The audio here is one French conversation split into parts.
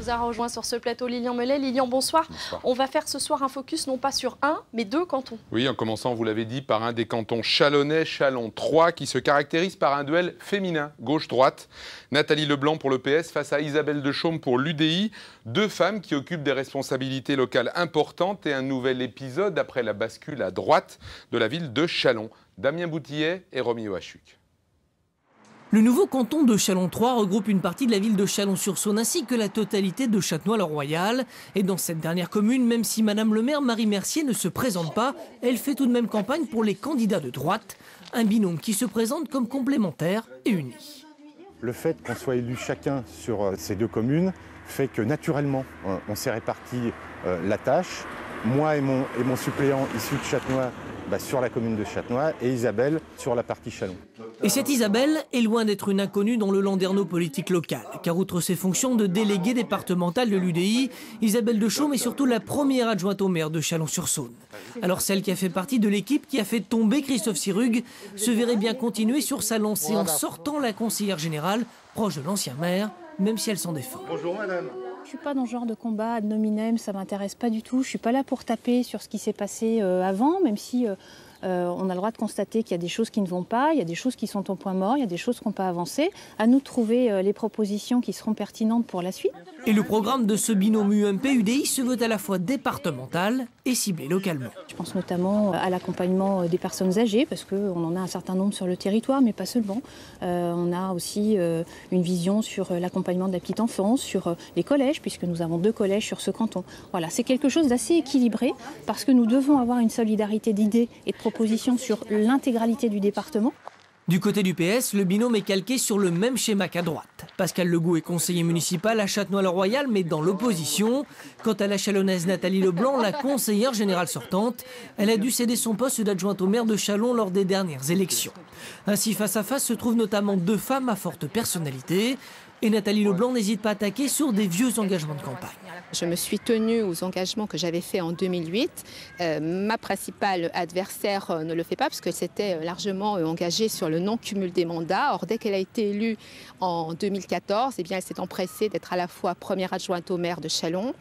nous a rejoint sur ce plateau Lilian Mellet. Lilian, bonsoir. Bonsoir. On va faire ce soir un focus non pas sur un, mais deux cantons. Oui, en commençant, vous l'avez dit, par un des cantons chalonnais, Châlons 3, qui se caractérise par un duel féminin, gauche-droite. Nathalie Leblanc pour le PS face à Isabelle Deschaumes pour l'UDI. Deux femmes qui occupent des responsabilités locales importantes et un nouvel épisode après la bascule à droite de la ville de Châlons. Damien Boutillet et Romy Ouachuk. Le nouveau canton de Châlons 3 regroupe une partie de la ville de Chalon-sur-Saône ainsi que la totalité de Châtenois-le-Royal. Et dans cette dernière commune, même si Madame le maire Marie Mercier ne se présente pas, elle fait tout de même campagne pour les candidats de droite. Un binôme qui se présente comme complémentaire et uni. Le fait qu'on soit élus chacun sur ces deux communes fait que naturellement on s'est réparti la tâche. Moi et mon suppléant issu de Châtenois sur la commune de Châtenois et Isabelle sur la partie Châlons. Et cette Isabelle est loin d'être une inconnue dans le landerneau politique local. Car outre ses fonctions de déléguée départementale de l'UDI, Isabelle Deschaumes est surtout la première adjointe au maire de Chalon-sur-Saône. Alors celle qui a fait partie de l'équipe qui a fait tomber Christophe Sirugue se verrait bien continuer sur sa lancée en sortant la conseillère générale, proche de l'ancien maire, même si elle s'en défend. Bonjour madame. Je ne suis pas dans ce genre de combat ad nominem, ça ne m'intéresse pas du tout. Je ne suis pas là pour taper sur ce qui s'est passé avant, même si on a le droit de constater qu'il y a des choses qui ne vont pas, il y a des choses qui sont au point mort, il y a des choses qui n'ont pas avancé. À nous de trouver les propositions qui seront pertinentes pour la suite. Et le programme de ce binôme UMP-UDI se veut à la fois départemental et ciblé localement. Je pense notamment à l'accompagnement des personnes âgées, parce qu'on en a un certain nombre sur le territoire, mais pas seulement. On a aussi une vision sur l'accompagnement de la petite enfance, sur les collèges, puisque nous avons 2 collèges sur ce canton. Voilà, c'est quelque chose d'assez équilibré, parce que nous devons avoir une solidarité d'idées et de propositions sur l'intégralité du département. Du côté du PS, le binôme est calqué sur le même schéma qu'à droite. Pascal Legault est conseiller municipal à Châtenois-le-Royal, mais dans l'opposition. Quant à la chalonnaise Nathalie Leblanc, la conseillère générale sortante, elle a dû céder son poste d'adjointe au maire de Châlons lors des dernières élections. Ainsi, face à face se trouvent notamment 2 femmes à forte personnalité. Et Nathalie Leblanc n'hésite pas à attaquer sur des vieux engagements de campagne. Je me suis tenue aux engagements que j'avais faits en 2008. Ma principale adversaire ne le fait pas parce qu'elle s'était largement engagée sur le non-cumul des mandats. Or, dès qu'elle a été élue en 2014, eh bien, elle s'est empressée d'être à la fois première adjointe au maire de Châlons,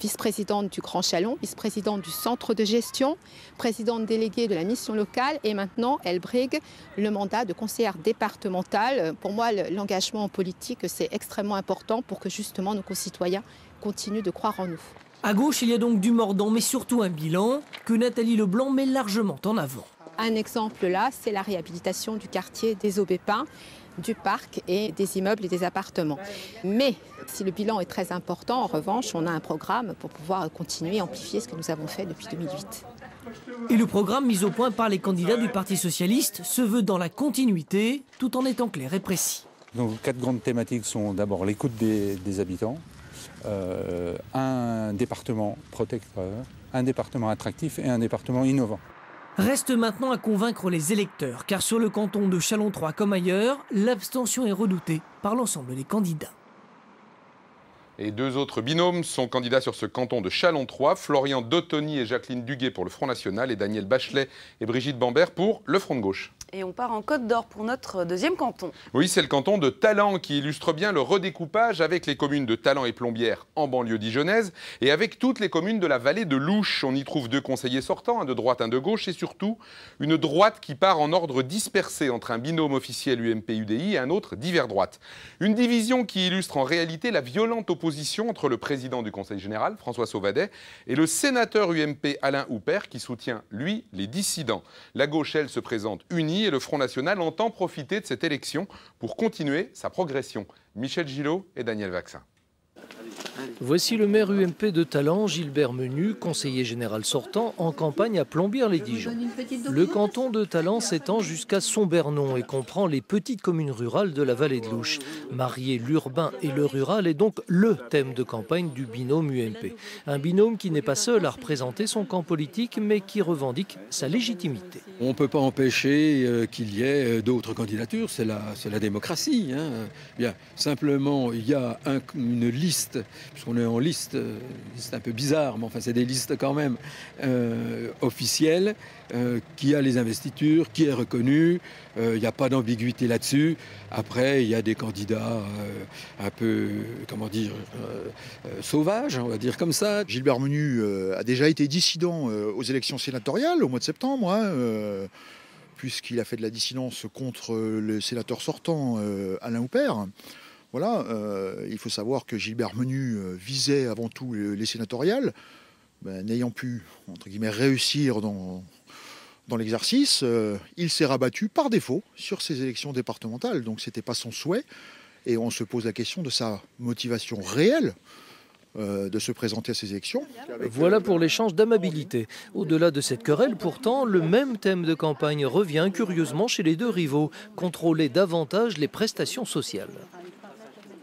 vice-présidente du Grand Châlons, vice-présidente du centre de gestion, présidente déléguée de la mission locale et maintenant elle brigue le mandat de conseillère départementale. Pour moi, l'engagement en politique, c'est extrêmement important pour que justement nos concitoyens continuent de croire en nous. À gauche, il y a donc du mordant, mais surtout un bilan que Nathalie Leblanc met largement en avant. Un exemple là, c'est la réhabilitation du quartier des Aubépins, du parc et des immeubles et des appartements. Mais si le bilan est très important, en revanche, on a un programme pour pouvoir continuer à amplifier ce que nous avons fait depuis 2008. Et le programme mis au point par les candidats du Parti socialiste se veut dans la continuité, tout en étant clair et précis. Donc 4 grandes thématiques sont d'abord l'écoute des habitants, un département protecteur, un département attractif et un département innovant. Reste maintenant à convaincre les électeurs, car sur le canton de Châlons 3 comme ailleurs, l'abstention est redoutée par l'ensemble des candidats. Et 2 autres binômes sont candidats sur ce canton de Châlons 3, Florian Dottoni et Jacqueline Duguet pour le Front National et Daniel Bachelet et Brigitte Bambert pour le Front de Gauche. Et on part en Côte d'Or pour notre deuxième canton. Oui, c'est le canton de Talent qui illustre bien le redécoupage avec les communes de Talent et Plombières en banlieue dijonnaise et avec toutes les communes de la vallée de l'Ouche. On y trouve 2 conseillers sortants, un de droite, un de gauche et surtout une droite qui part en ordre dispersé entre un binôme officiel UMP-UDI et un autre divers droite. Une division qui illustre en réalité la violente opposition entre le président du Conseil général, François Sauvadet, et le sénateur UMP Alain Houpert qui soutient, lui, les dissidents. La gauche, elle, se présente unie et le Front National entend profiter de cette élection pour continuer sa progression. Michel Gillot et Daniel Vaccin. Voici le maire UMP de Talent, Gilbert Menu, conseiller général sortant, en campagne à Plombières-les-Dijon. Le canton de Talent s'étend jusqu'à Sombernon et comprend les petites communes rurales de la vallée de l'Ouche. Marier l'urbain et le rural est donc le thème de campagne du binôme UMP. Un binôme qui n'est pas seul à représenter son camp politique, mais qui revendique sa légitimité. On ne peut pas empêcher qu'il y ait d'autres candidatures, c'est la démocratie. Bien, simplement, il y a une liste puisqu'on est en liste, c'est un peu bizarre, mais enfin c'est des listes quand même officielles, qui a les investitures, qui est reconnu, il n'y a pas d'ambiguïté là-dessus. Après, il y a des candidats un peu, comment dire, sauvages, on va dire comme ça. Gilbert Menu a déjà été dissident aux élections sénatoriales au mois de septembre, puisqu'il a fait de la dissidence contre le sénateur sortant Alain Houpert. Voilà, il faut savoir que Gilbert Menu visait avant tout les sénatoriales, n'ayant pu, entre guillemets, réussir dans l'exercice, il s'est rabattu par défaut sur ces élections départementales. Donc ce n'était pas son souhait. Et on se pose la question de sa motivation réelle de se présenter à ces élections. Voilà pour l'échange d'amabilité. Au-delà de cette querelle, pourtant, le même thème de campagne revient curieusement chez les deux rivaux, contrôler davantage les prestations sociales.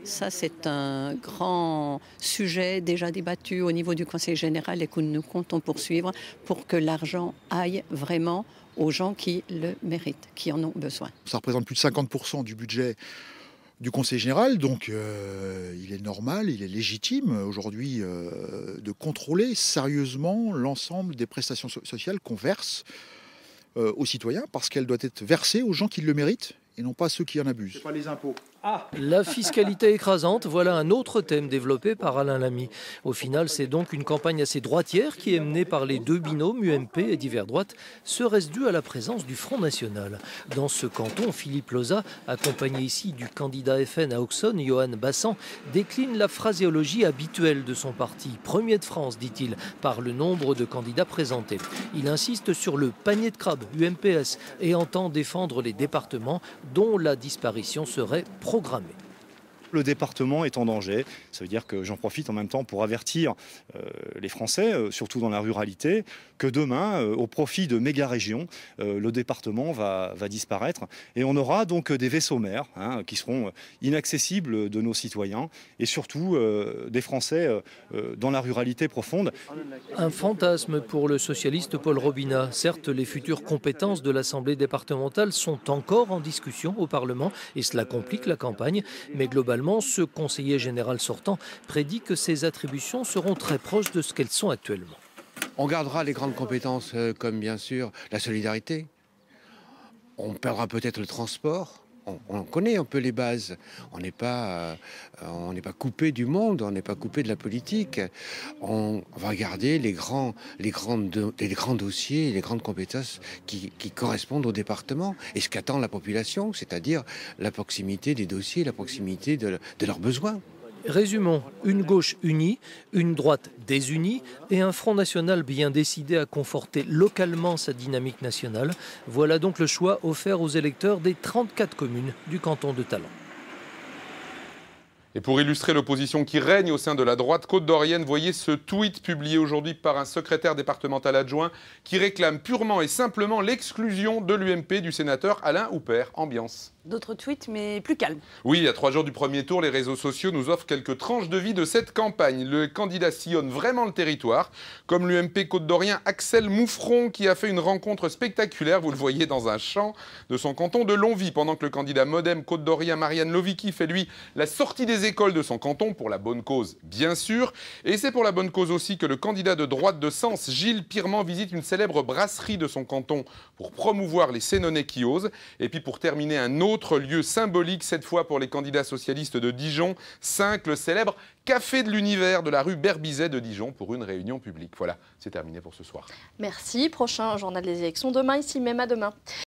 Ça, c'est un grand sujet déjà débattu au niveau du Conseil général et que nous comptons poursuivre pour que l'argent aille vraiment aux gens qui le méritent, qui en ont besoin. Ça représente plus de 50% du budget du Conseil général, donc il est normal, il est légitime aujourd'hui de contrôler sérieusement l'ensemble des prestations sociales qu'on verse aux citoyens, parce qu'elle doit être versée aux gens qui le méritent et non pas ceux qui en abusent. C'est pas les impôts. La fiscalité écrasante, voilà un autre thème développé par Alain Lamy. Au final, c'est donc une campagne assez droitière qui est menée par les deux binômes UMP et Divers Droite. Serait-ce dû à la présence du Front National? Dans ce canton, Philippe Loza, accompagné ici du candidat FN à Auxonne, Johan Bassan, décline la phraséologie habituelle de son parti. Premier de France, dit-il, par le nombre de candidats présentés. Il insiste sur le panier de crabes UMPS et entend défendre les départements dont la disparition serait programmé. Le département est en danger. Ça veut dire que j'en profite en même temps pour avertir les Français, surtout dans la ruralité, que demain, au profit de méga-régions, le département va disparaître. Et on aura donc des vaisseaux mers qui seront inaccessibles de nos citoyens et surtout des Français dans la ruralité profonde. Un fantasme pour le socialiste Paul Robinat. Certes, les futures compétences de l'Assemblée départementale sont encore en discussion au Parlement et cela complique la campagne, mais globalement, ce conseiller général sortant prédit que ces attributions seront très proches de ce qu'elles sont actuellement. On gardera les grandes compétences comme bien sûr la solidarité. On perdra peut-être le transport. On connaît un peu les bases. On n'est pas coupé du monde, on n'est pas coupé de la politique. On va garder les grands dossiers, les grandes compétences qui correspondent au département et ce qu'attend la population, c'est-à-dire la proximité des dossiers, la proximité de leurs besoins. Résumons, une gauche unie, une droite désunie et un Front national bien décidé à conforter localement sa dynamique nationale. Voilà donc le choix offert aux électeurs des 34 communes du canton de Talent. Et pour illustrer l'opposition qui règne au sein de la droite côte-d'Orienne, voyez ce tweet publié aujourd'hui par un secrétaire départemental adjoint qui réclame purement et simplement l'exclusion de l'UMP du sénateur Alain Houpert. Ambiance. D'autres tweets, mais plus calmes. Oui, à 3 jours du premier tour, les réseaux sociaux nous offrent quelques tranches de vie de cette campagne. Le candidat sillonne vraiment le territoire, comme l'UMP côte-d'Orien Axel Mouffron, qui a fait une rencontre spectaculaire, vous le voyez, dans un champ de son canton de Longwy, pendant que le candidat Modem côte-d'Orien Marianne Lovicki fait, lui, la sortie des écoles de son canton, pour la bonne cause, bien sûr. Et c'est pour la bonne cause aussi que le candidat de droite de Sens, Gilles Pirement, visite une célèbre brasserie de son canton pour promouvoir les Sénonais qui osent. Et puis pour terminer, un autre lieu symbolique, cette fois pour les candidats socialistes de Dijon, 5, le célèbre Café de l'Univers de la rue Berbizet de Dijon pour une réunion publique. Voilà, c'est terminé pour ce soir. Merci. Prochain journal des élections demain, ici même à demain.